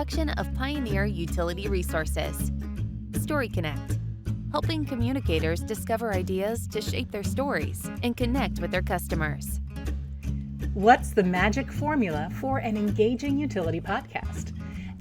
production of Pioneer Utility Resources. Story Connect, helping communicators discover ideas to shape their stories and connect with their customers. What's the magic formula for an engaging utility podcast?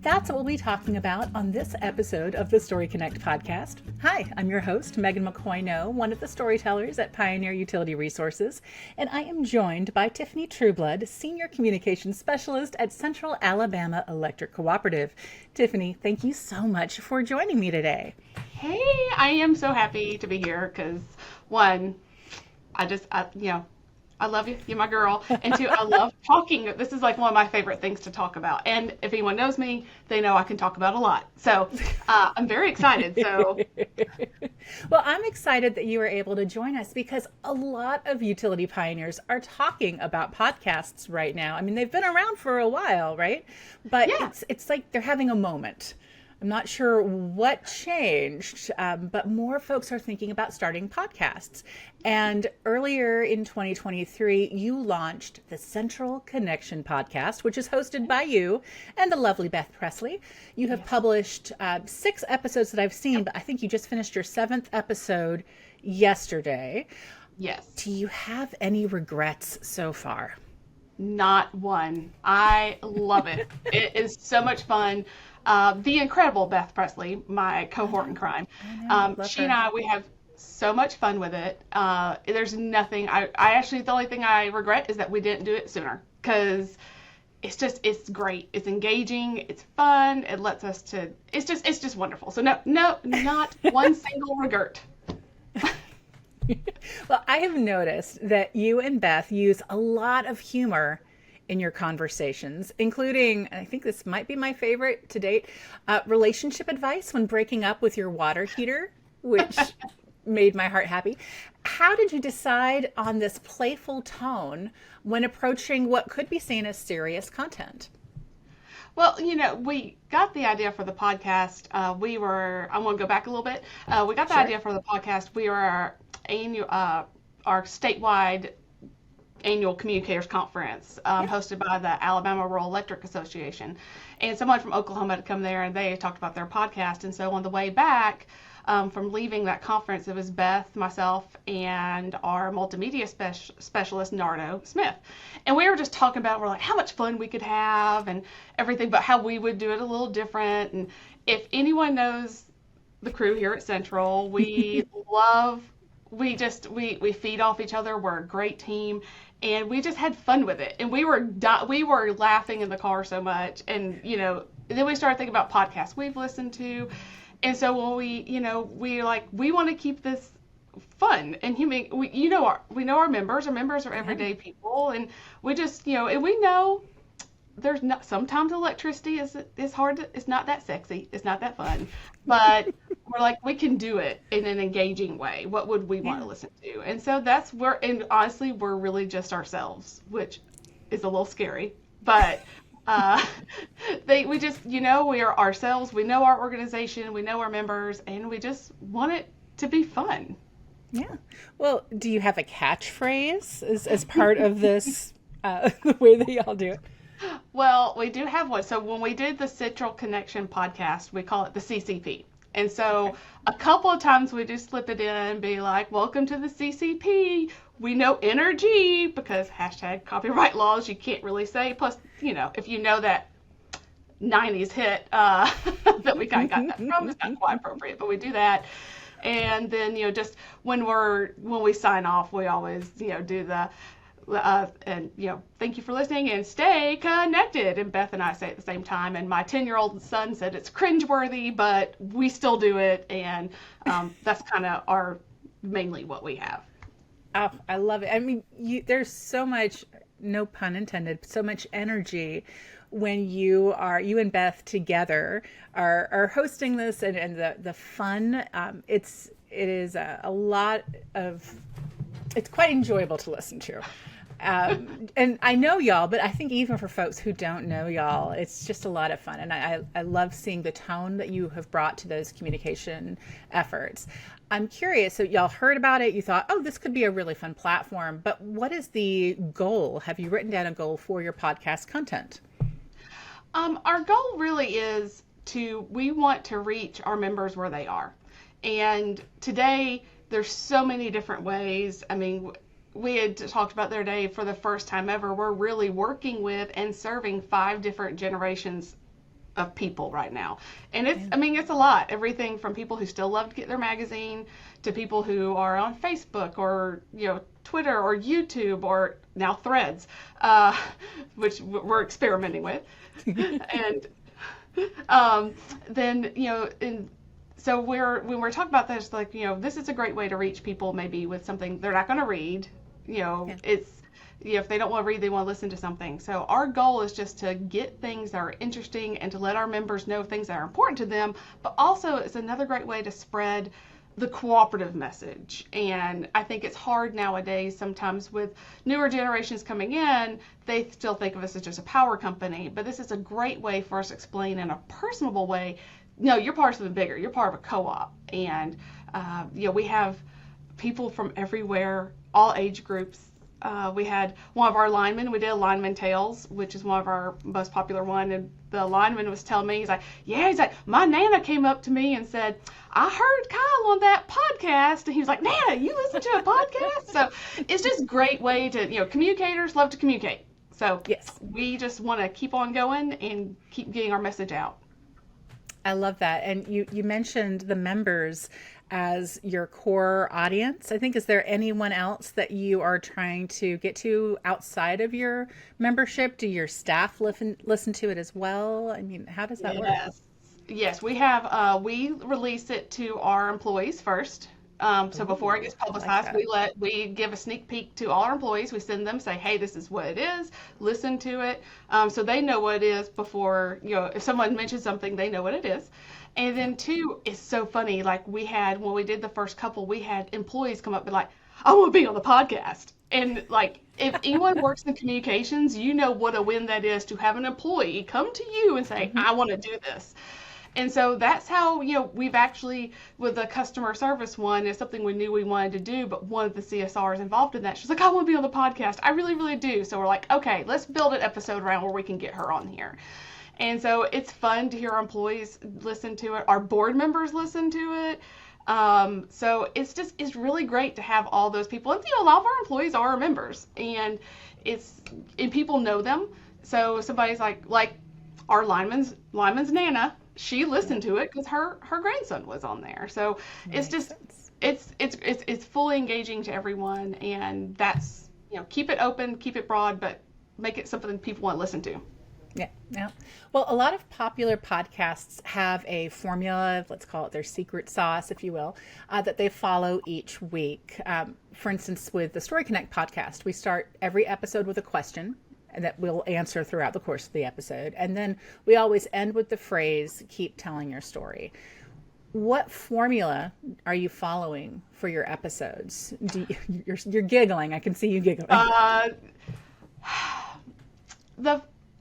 That's what we'll be talking about on this episode of the Story Connect podcast. Hi, I'm your host, Megan McCoy-No, one of the storytellers at Pioneer Utility Resources, and I am joined by Tiffany Trueblood, Senior Communications Specialist at Central Alabama Electric Cooperative. Tiffany, thank you so much for joining me today. Hey, I am so happy to be here because, one, I love you. You're my girl. And two, I love talking. This is like one of my favorite things to talk about. And if anyone knows me, they know I can talk about a lot. So I'm very excited. Well, I'm excited that you were able to join us because a lot of utility pioneers are talking about podcasts right now. I mean, they've been around for a while, right? But yeah. It's like they're having a moment. I'm not sure what changed, but more folks are thinking about starting podcasts. And earlier in 2023, you launched the Central Connection podcast, which is hosted by you and the lovely Beth Presley. You have published 6 episodes that I've seen, but I think you just finished your 7th episode yesterday. Yes. Do you have any regrets so far? Not one. I love it. It is so much fun. The incredible Beth Presley, my cohort in crime. She and I, we have so much fun with it. There's nothing, I actually, the only thing I regret is that we didn't do it sooner because it's great. It's engaging. It's fun. It lets us it's just wonderful. So no, not one single regret. Well, I have noticed that you and Beth use a lot of humor in your conversations, including, and I think this might be my favorite to date, relationship advice when breaking up with your water heater, which made my heart happy. How did you decide on this playful tone when approaching what could be seen as serious content? Well, we got the idea for the podcast. I want to go back a little bit. We got the idea for the podcast. We were our statewide annual communicators conference hosted by the Alabama Rural Electric Association, and someone from Oklahoma had come there and they talked about their podcast. And so on the way back from leaving that conference, it was Beth, myself, and our multimedia specialist Nardo Smith, and we were just talking about, we're like, how much fun we could have and everything, but how we would do it a little different. And if anyone knows the crew here at Central, we we feed off each other. We're a great team, and we just had fun with it. And we were laughing in the car so much. And then we started thinking about podcasts we've listened to, and so when we want to keep this fun and human. We know our members. Our members are everyday people, and we just and we know there's not, sometimes electricity is hard it's not that sexy, it's not that fun, but we're like, we can do it in an engaging way. What would we want to listen to? And so that's where, and honestly, we're really just ourselves, which is a little scary, but we just we are ourselves. We know our organization, we know our members, and we just want it to be fun. Yeah. Well, do you have a catchphrase as part of this the way that y'all do it? Well, we do have one. So when we did the Central Connection podcast, we call it the CCP. And so a couple of times we just slip it in and be like, welcome to the CCP. We know energy, because hashtag copyright laws, you can't really say. Plus, if you know that 90s hit that we kind of got that from, it's not quite appropriate, but we do that. And then, just when we sign off, we always, do the, thank you for listening and stay connected. And Beth and I say it at the same time. And my 10-year-old son said it's cringeworthy, but we still do it. And that's kind of mainly what we have. Oh, I love it. I mean, there's so much, no pun intended, so much energy when you and Beth together are hosting this, and the fun. It is a lot of, it's quite enjoyable to listen to. And I know y'all, but I think even for folks who don't know y'all, it's just a lot of fun. And I love seeing the tone that you have brought to those communication efforts. I'm curious, so y'all heard about it, you thought, oh, this could be a really fun platform, but what is the goal? Have you written down a goal for your podcast content? Our goal really is we want to reach our members where they are. And today, there's so many different ways. I mean, we had talked about the other day, for the first time ever, we're really working with and serving 5 different generations of people right now. And it's a lot. Everything from people who still love to get their magazine to people who are on Facebook or, Twitter or YouTube or now Threads, which we're experimenting with. And then, and so when we're talking about this, like, this is a great way to reach people maybe with something they're not going to read. It's, if they don't want to read, they want to listen to something. So our goal is just to get things that are interesting and to let our members know things that are important to them, but also it's another great way to spread the cooperative message. And I think it's hard nowadays sometimes with newer generations coming in, they still think of us as just a power company, but this is a great way for us to explain in a personable way, no, you're part of something bigger, you're part of a co-op. And we have people from everywhere, all age groups. We had one of our linemen, we did a lineman tales, which is one of our most popular one, and the lineman was telling me, he's like, my Nana came up to me and said, I heard Kyle on that podcast, and he was like, Nana, you listen to a podcast? So it's just a great way to, communicators love to communicate. So yes, we just want to keep on going and keep getting our message out. I love that. And you mentioned the members as your core audience. I think, is there anyone else that you are trying to get to outside of your membership? Do your staff listen to it as well? I mean, how does that work? Yes, we have, we release it to our employees first. So before it gets publicized, we give a sneak peek to all our employees. We send them, say, hey, this is what it is. Listen to it. So they know what it is before, if someone mentions something, they know what it is. And then 2, it's so funny. Like when we did the first couple, we had employees come up and be like, I want to be on the podcast. And like, if anyone works in communications, what a win that is to have an employee come to you and say, I want to do this. And so that's how, we've actually, with the customer service one, it's something we knew we wanted to do, but one of the CSRs involved in that, she's like, I want to be on the podcast. I really, really do. So we're like, okay, let's build an episode around where we can get her on here. And so it's fun to hear our employees listen to it. Our board members listen to it. So it's really great to have all those people. And, a lot of our employees are our members, and people know them. So somebody's like our lineman's Nana, she listened to it because her grandson was on there. So it's just, it's fully engaging to everyone. And that's, keep it open, keep it broad, but make it something people want to listen to. Yeah. Well, a lot of popular podcasts have a formula, let's call it their secret sauce, if you will, that they follow each week. For instance, with the Story Connect podcast, we start every episode with a question and that we'll answer throughout the course of the episode. And then we always end with the phrase, keep telling your story. What formula are you following for your episodes? You're giggling. I can see you giggling.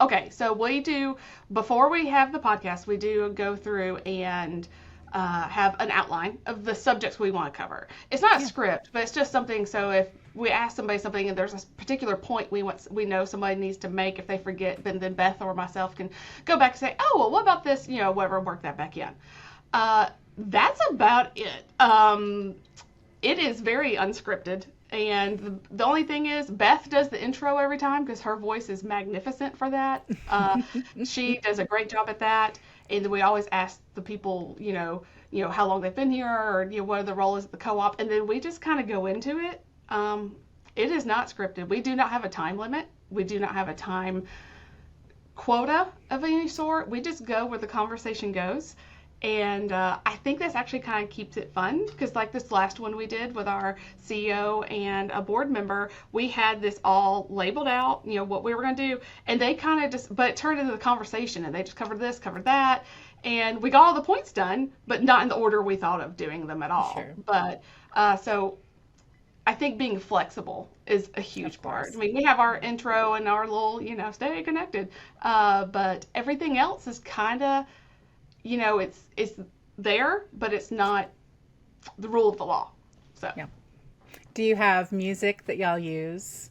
Okay, so we do, before we have the podcast, we do go through and have an outline of the subjects we want to cover. It's not a script, but it's just something, so if we ask somebody something and there's a particular point we know somebody needs to make, if they forget, then Beth or myself can go back and say, oh, well, what about this, whatever, work that back in. That's about it. It is very unscripted. And the only thing is, Beth does the intro every time because her voice is magnificent for that. She does a great job at that. And we always ask the people, how long they've been here, or what the role is at the co-op, and then we just kind of go into it. It is not scripted. We do not have a time limit. We do not have a time quota of any sort. We just go where the conversation goes. And I think this actually kind of keeps it fun because like this last one we did with our CEO and a board member, we had this all labeled out, what we were going to do. And they kind of but it turned into the conversation and they just covered this, covered that. And we got all the points done, but not in the order we thought of doing them at all. Sure. But so I think being flexible is a huge part. I mean, we have our intro and our little, stay connected. But everything else is kind of, it's there, but it's not the rule of the law. So, yeah. Do you have music that y'all use?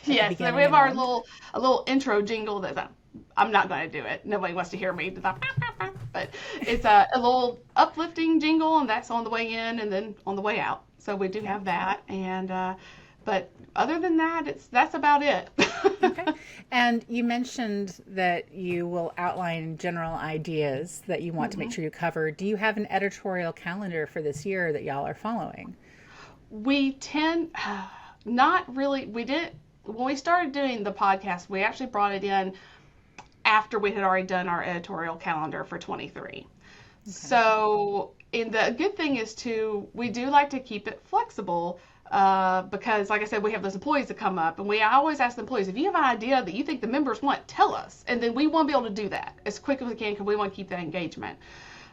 Yes, so we have our little intro jingle that's I'm not going to do it. Nobody wants to hear me. But it's a little uplifting jingle, and that's on the way in and then on the way out. So we do have that. And but other than that, that's about it. Okay. And you mentioned that you will outline general ideas that you want to make sure you cover. Do you have an editorial calendar for this year that y'all are following? We tend not really. We did when we started doing the podcast. We actually brought it in after we had already done our editorial calendar for 23. Okay. So, and the good thing is too, we do like to keep it flexible. Because, like I said, we have those employees that come up, and I always ask the employees, if you have an idea that you think the members want, tell us, and then we want to be able to do that as quick as we can because we want to keep that engagement.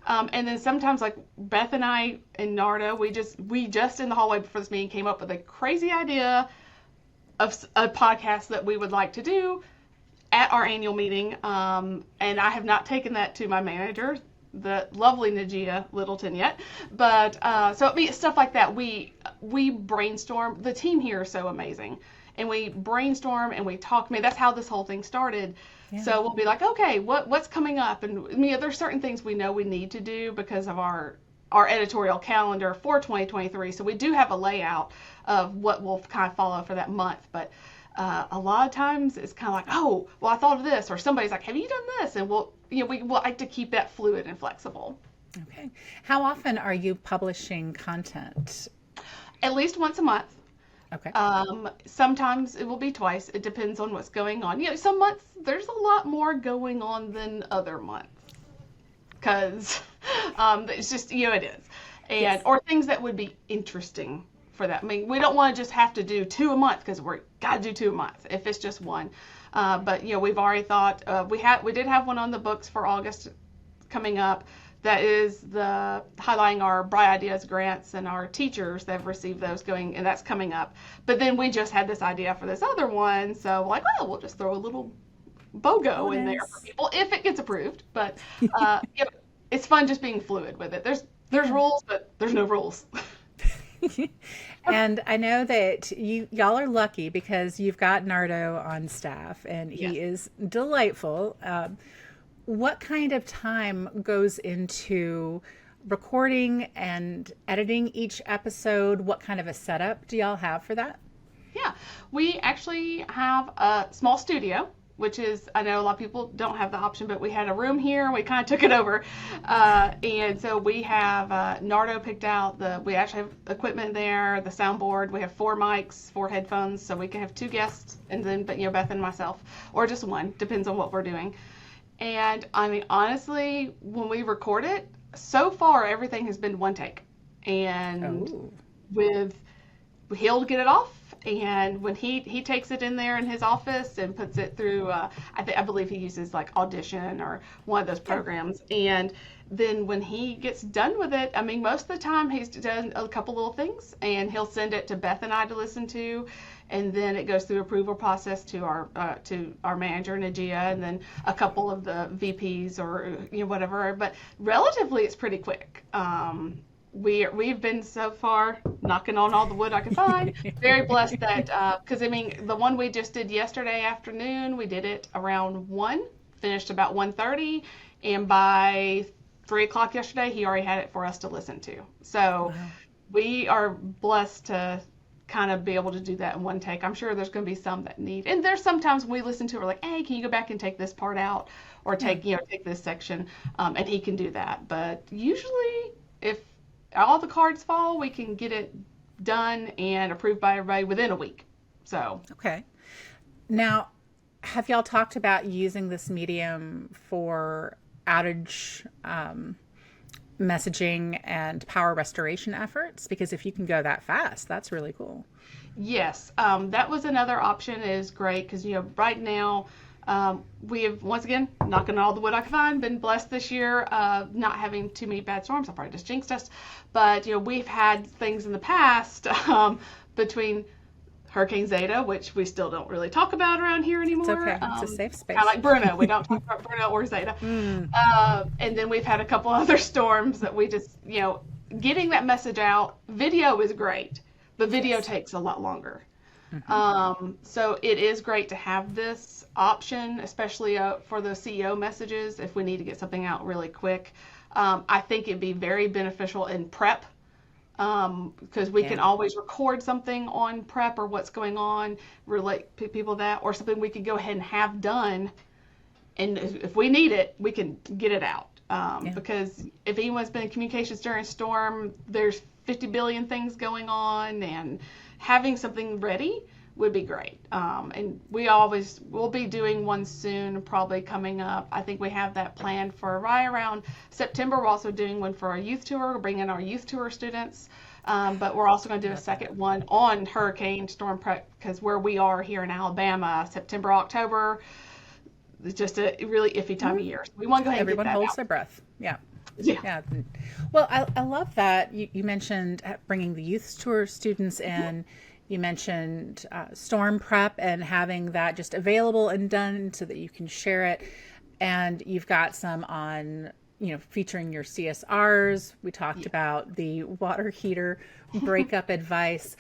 And then sometimes, like Beth and I and Narda, we just in the hallway before this meeting came up with a crazy idea of a podcast that we would like to do at our annual meeting, and I have not taken that to my manager, the lovely Najia Littleton, yet, but so it'd be stuff like that. We brainstorm. The team here is so amazing, and we brainstorm and we talk. I mean, that's how this whole thing started. Yeah. So we'll be like, okay, what's coming up, and there's certain things we know we need to do because of our editorial calendar for 2023. So we do have a layout of what we'll kind of follow for that month, but. A lot of times it's kind of like, oh, well, I thought of this, or somebody's like, have you done this? And we like to keep that fluid and flexible. Okay. How often are you publishing content? At least once a month. Okay. Sometimes it will be twice. It depends on what's going on. Some months there's a lot more going on than other months because it's just, it is. And, yes. Or things that would be interesting for that. I mean, we don't want to just have to do 2 a month because we're got to do 2 a month if it's just one. But we've already thought we did have one on the books for August coming up. That is the highlighting our Bright Ideas grants and our teachers that have received those going, and that's coming up. But then we just had this idea for this other one, so like, well, we'll just throw a little BOGO in there for people if it gets approved. But it's fun just being fluid with it. There's rules, but there's no rules. And I know that y'all are lucky because you've got Nardo on staff, and he is delightful. What kind of time goes into recording and editing each episode? What kind of a setup do y'all have for that? Yeah, we actually have a small studio, which is, I know a lot of people don't have the option, but we had a room here and we kind of took it over. And so we have Nardo picked out we actually have equipment there, the soundboard. We have 4 mics, 4 headphones, so we can have 2 guests, and then Beth and myself, or just one, depends on what we're doing. And I mean, honestly, when we record it, so far everything has been one take. And he'll get it off. And when he takes it in there in his office and puts it through, I believe he uses like Audition or one of those programs. And then when he gets done with it, I mean, most of the time he's done a couple little things, and he'll send it to Beth and I to listen to, and then it goes through approval process to our manager Najia, and then a couple of the VPs or whatever. But relatively, it's pretty quick. We've been so far, knocking on all the wood I can find, very blessed that, because the one we just did yesterday afternoon, we did it around 1, finished about 1:30, and by 3 o'clock yesterday, he already had it for us to listen to. So we are blessed to kind of be able to do that in one take. I'm sure there's going to be some that need, and there's sometimes we listen to it, we're like, hey, can you go back and take this part out, or take this section, and he can do that. But usually, if all the cards fall, we can get it done and approved by everybody within a week. So okay. Now, have y'all talked about using this medium for outage messaging and power restoration efforts? Because if you can go that fast, that's really cool. Yes, that was another option. Is great because right now we have, once again, knocking on all the wood I can find, been blessed this year not having too many bad storms. I probably just jinxed us, but we've had things in the past between Hurricane Zeta, which we still don't really talk about around here anymore. It's okay. It's a safe space. Kind of like Bruno. We don't talk about Bruno or Zeta. And then we've had a couple other storms that we just, getting that message out. Video is great, but video takes a lot longer. So it is great to have this option, especially for the CEO messages if we need to get something out really quick. I think it'd be very beneficial in prep because we can always record something on prep or what's going on, relate people that, or something we could go ahead and have done. And if we need it, we can get it out. Because if anyone's been in communications during a storm, there's 50 billion things going on, and having something ready would be great. And we'll be doing one soon, probably coming up. I think we have that planned for right around September. We're also doing one for our youth tour, bringing our youth tour students. But we're also going to do a second one on hurricane storm prep, because where we are here in Alabama, September, October, it's just a really iffy time of year. So we want to go ahead and Everyone get that holds out. their breath. Yeah. Yeah. Well, I love that you mentioned bringing the youth tour students in. You mentioned storm prep and having that just available and done so that you can share it. And you've got some on, featuring your CSRs. We talked about the water heater breakup advice.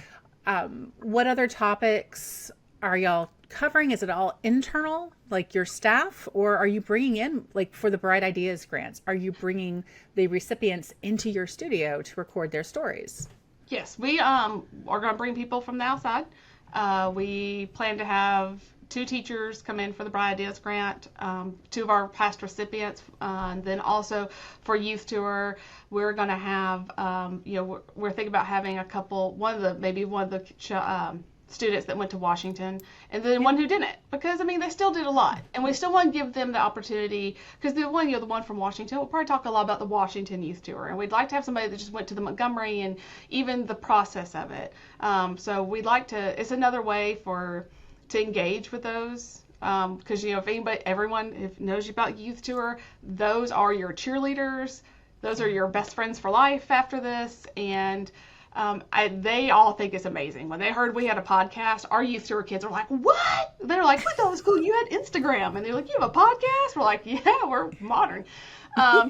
What other topics are y'all covering? Is it all internal, like your staff, or are you bringing in, like for the Bright Ideas grants, are you bringing the recipients into your studio to record their stories? Yes, we are going to bring people from the outside. We plan to have 2 teachers come in for the Bright Ideas grant, 2 of our past recipients, and then also for youth tour, we're going to have, we're thinking about having a couple, one of the students that went to Washington, and then one who didn't, because they still did a lot, and we still want to give them the opportunity, because the one from Washington, we'll probably talk a lot about the Washington youth tour, and we'd like to have somebody that just went to the Montgomery and even the process of it. So we'd like to, it's another way to engage with those, because if everyone knows about youth tour, those are your cheerleaders, those are your best friends for life after this, and they all think it's amazing. When they heard we had a podcast, our youth tour kids are like, "What?" They're like, "We thought it was cool. You had Instagram." And they're like, "You have a podcast?" We're like, "Yeah, we're modern." But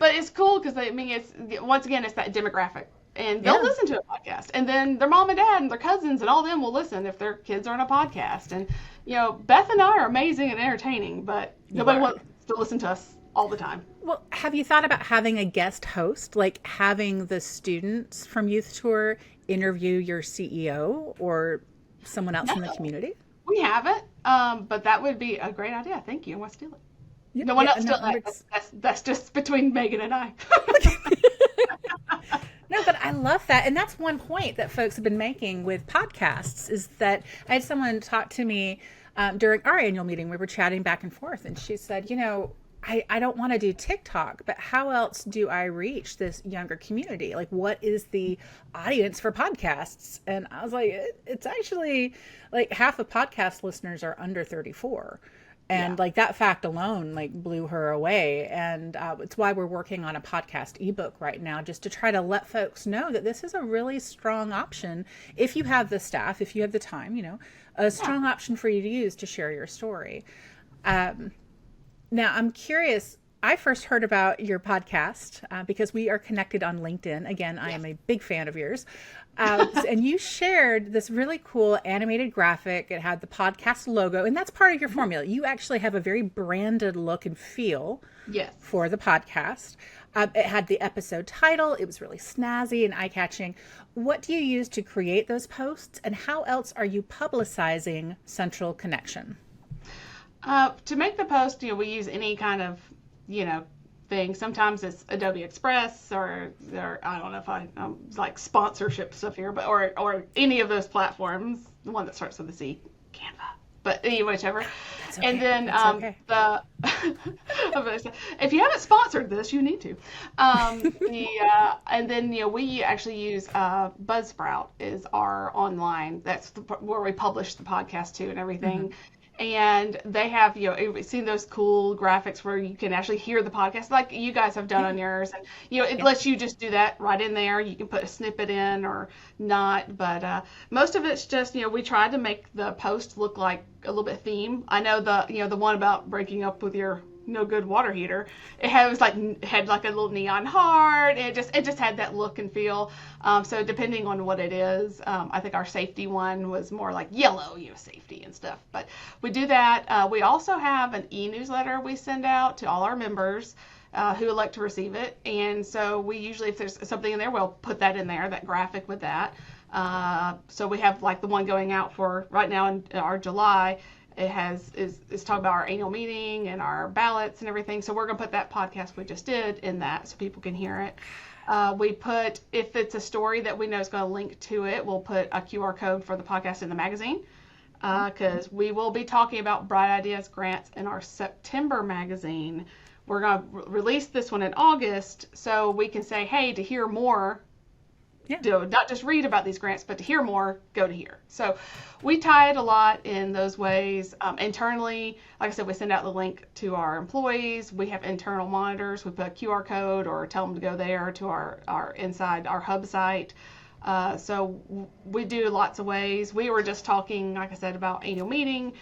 it's cool because it's once again, it's that demographic, and they'll listen to a podcast, and then their mom and dad and their cousins and all them will listen if their kids are on a podcast. And Beth and I are amazing and entertaining, but nobody wants to listen to us all the time. Well, have you thought about having a guest host, like having the students from Youth Tour interview your CEO or someone else in the community? We haven't, but that would be a great idea. Thank you. I want to steal it. No one else steal it. That's just between Megan and I. No, but I love that. And that's one point that folks have been making with podcasts, is that I had someone talk to me during our annual meeting. We were chatting back and forth, and she said, I don't want to do TikTok, but how else do I reach this younger community? Like, what is the audience for podcasts? And I was like, it's actually like half of podcast listeners are under 34. And like that fact alone, like blew her away. And it's why we're working on a podcast ebook right now, just to try to let folks know that this is a really strong option. If you have the staff, if you have the time, a strong option for you to use to share your story. Now, I'm curious, I first heard about your podcast because we are connected on LinkedIn. Again, I am a big fan of yours. And you shared this really cool animated graphic. It had the podcast logo, and that's part of your formula. You actually have a very branded look and feel for the podcast. It had the episode title. It was really snazzy and eye-catching. What do you use to create those posts, and how else are you publicizing Central Connection? To make the post, we use any kind of, thing. Sometimes it's Adobe Express or I don't know if I like sponsorship stuff here, but or any of those platforms. The one that starts with a C, Canva. But anyway, whichever. Okay. And then okay. if you haven't sponsored this, you need to. And then we actually use Buzzsprout is our online. That's where we publish the podcast to and everything. Mm-hmm. And they have, you've seen those cool graphics where you can actually hear the podcast like you guys have done on yours. And, it lets you just do that right in there. You can put a snippet in or not. But most of it's just, we tried to make the post look like a little bit theme. I know the one about breaking up with your no good water heater. It had like a little neon heart. It just had that look and feel. So depending on what it is, I think our safety one was more like yellow, safety and stuff. But we do that. We also have an e-newsletter we send out to all our members who elect to receive it. And so we usually, if there's something in there, we'll put that in there, that graphic with that. So we have like the one going out for right now in our July. Is talking about our annual meeting and our ballots and everything. So we're gonna put that podcast we just did in that so people can hear it. We put, if it's a story that we know is going to link to it, we'll put a QR code for the podcast in the magazine, because we will be talking about Bright Ideas grants in our September magazine. We're going to release this one in August, so we can say, hey, to hear more, not just read about these grants, but to hear more, go to here. So we tie it a lot in those ways. Internally, like I said, we send out the link to our employees. We have internal monitors. We put a QR code or tell them to go there to our inside our hub site. So we do lots of ways. We were just talking, like I said, about annual meeting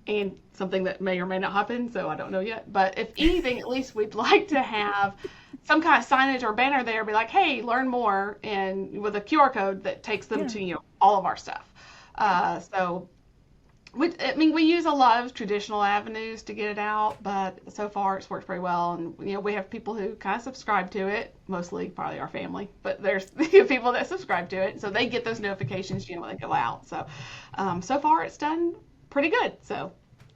and something that may or may not happen, so I don't know yet. But if anything, at least we'd like to have some kind of signage or banner there, be like, hey, learn more, and with a QR code that takes them to all of our stuff. So we use a lot of traditional avenues to get it out, but so far it's worked pretty well. And we have people who kind of subscribe to it, mostly probably our family, but there's people that subscribe to it, so they get those notifications when they go out. So so far it's done pretty good. So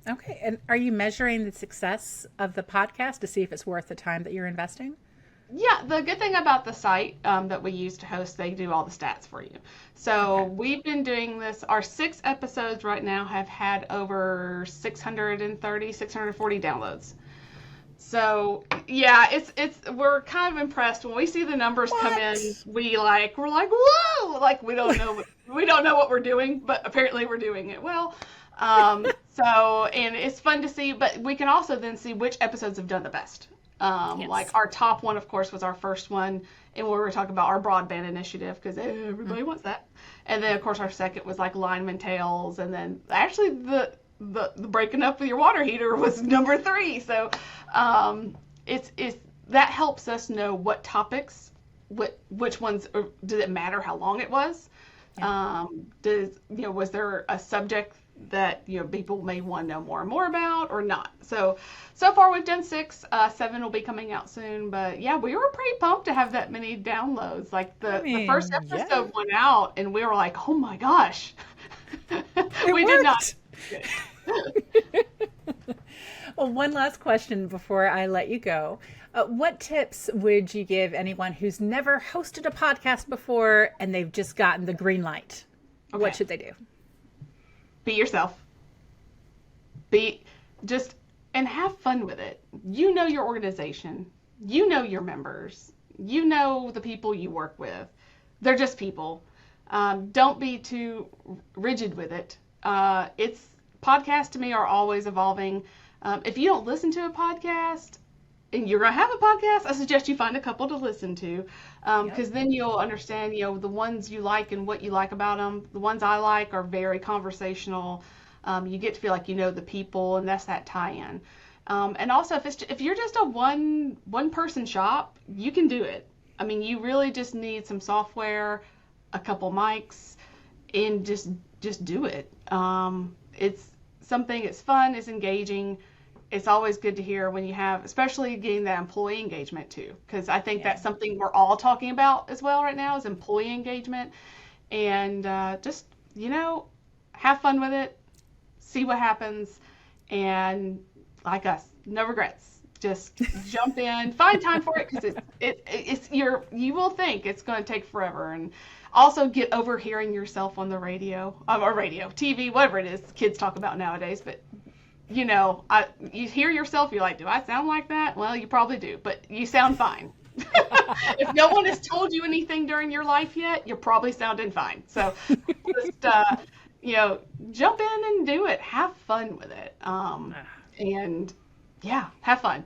okay. And are you measuring the success of the podcast to see if it's worth the time that you're investing? Yeah, the good thing about the site that we use to host, they do all the stats for you. So we've been doing this. Our 6 episodes right now have had over 640 downloads. So yeah, we're kind of impressed when we see the numbers come in. We're like, whoa! Like we don't know what we're doing, but apparently we're doing it well. So, and it's fun to see, but we can also then see which episodes have done the best. Like our top one, of course, was our first one, and we were talking about our broadband initiative because everybody wants that. And then, of course, our second was like lineman tales, and then actually the breaking up with your water heater was number 3. So, it's that helps us know what topics, which ones did it matter how long it was. Was there a subject that people may want to know more and more about or not? So far we've done 6. 7 will be coming out soon, but yeah, we were pretty pumped to have that many downloads. Like the first episode went out and we were like, oh my gosh. We did not. Well, one last question before I let you go. What tips would you give anyone who's never hosted a podcast before and they've just gotten the green light? Okay. What should they do? Be yourself. And have fun with it. Your organization. Your members. The people you work with. They're just people. Don't be too rigid with it. Podcasts to me are always evolving. If you don't listen to a podcast and you're going to have a podcast, I suggest you find a couple to listen to, because then you'll understand, the ones you like and what you like about them. The ones I like are very conversational. You get to feel like the people, and that's that tie-in. And also, if you're just a one person shop, you can do it. I mean, you really just need some software, a couple mics, and just do it. It's something. It's fun. It's engaging. It's always good to hear when you have, especially getting that employee engagement too, because I think that's something we're all talking about as well right now is employee engagement. And just, have fun with it, see what happens, and like us, no regrets. Just jump in, find time for it, because you will think it's going to take forever. And also get over hearing yourself on the radio, or TV, whatever it is kids talk about nowadays, but you hear yourself, you're like, do I sound like that? Well, you probably do, but you sound fine. If no one has told you anything during your life yet, you're probably sounding fine. So just, jump in and do it. Have fun with it. And yeah, have fun.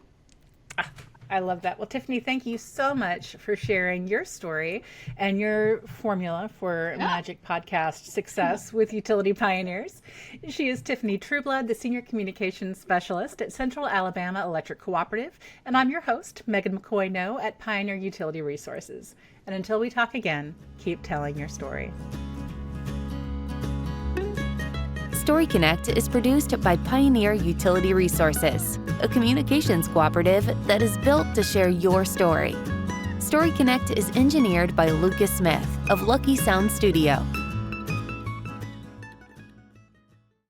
I love that. Well, Tiffany, thank you so much for sharing your story and your formula for Magic Podcast success with Utility Pioneers. She is Tiffany Trueblood, the Senior Communications Specialist at Central Alabama Electric Cooperative, and I'm your host, Megan McCoy-No at Pioneer Utility Resources. And until we talk again, keep telling your story. Story Connect is produced by Pioneer Utility Resources, a communications cooperative that is built to share your story. Story Connect is engineered by Lucas Smith of Lucky Sound Studio.